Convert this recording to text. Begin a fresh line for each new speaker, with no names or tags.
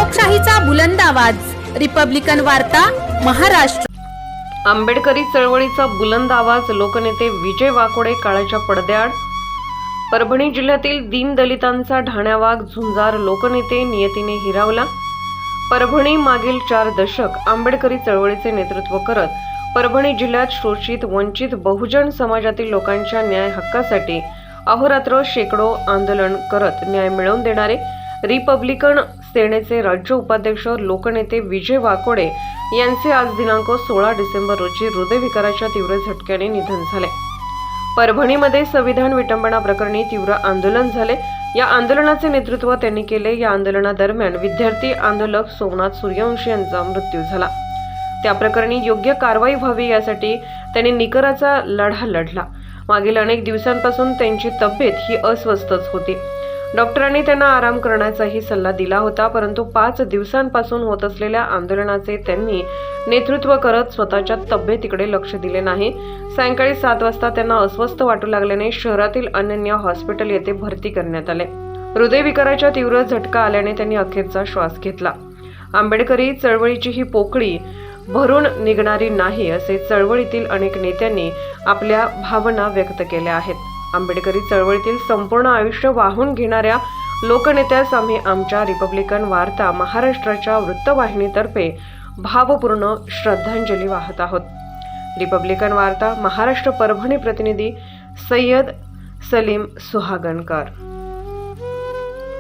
लोकशाहीचा बुलंद आवाज, रिपब्लिकन वार्ता, महाराष्ट्र।
आंबेडकरी चळवळीचा बुलंद आवाज, लोकनेते विजय वाकोडे काळाच्या पडद्याआड। परभणी जिल्ह्यातील दीनदलितांचा ढाण्यावाग झुंजार लोकनेते नियतीने हिरावला। परभणी मागील 4 दशक आंबेडकरी चळवळीचे नेतृत्व करत परभणी जिल्ह्यात शोषित वंचित बहुजन समाजातील लोकांच्या न्याय हक्कासाठी अहोरात्र शेकडो आंदोलन करत न्याय मिळवून देणारे रिपब्लिकन सेनेचे राज्य उपाध्यक्ष लोकनेते विजय वाकोडे यांचे आज दिनांक 16 डिसेंबर रोजी हृदयविकाराच्या तीव्र झटक्याने निधन झाले। परभणीमध्ये संविधान विटंबना प्रकरणी तीव्र आंदोलन झाले। या आंदोलनाचे नेतृत्व त्यांनी केले। या आंदोलनादरम्यान विद्यार्थी आंदोलक सोमनाथ सूर्यवंशी यांचा मृत्यू झाला। त्या प्रकरणी योग्य कारवाई व्हावी यासाठी त्यांनी निकराचा लढा लढला। मागील अनेक दिवसांपासून त्यांची तब्येत ही अस्वस्थच होती। डॉक्टरांनी त्यांना आराम करण्याचाही सल्ला दिला होता, परंतु 5 दिवसांपासून होत असलेल्या आंदोलनाचे त्यांनी नेतृत्व करत स्वतःच्या तब्येतीकडे लक्ष दिले नाही। सायंकाळी 7 वाजता त्यांना अस्वस्थ वाटू लागल्याने शहरातील अनन्या हॉस्पिटल येथे भरती करण्यात आले। हृदयविकाराच्या तीव्र झटका आल्याने त्यांनी अखेरचा श्वास घेतला। आंबेडकरी चळवळीची ही पोकळी भरून निघणारी नाही, असे चळवळीतील अनेक नेत्यांनी आपल्या भावना व्यक्त केल्या आहेत। आंबेडकरी चळवळीतील संपूर्ण आयुष्य वाहून घेणाऱ्या लोकनेत्यास आम्ही आमच्या रिपब्लिकन वार्ता महाराष्ट्राच्या वृत्तवाहिनीतर्फे भावपूर्ण श्रद्धांजली वाहत आहोत। रिपब्लिकन वार्ता महाराष्ट्र परभणी प्रतिनिधी सय्यद सलीम सुहागणकर।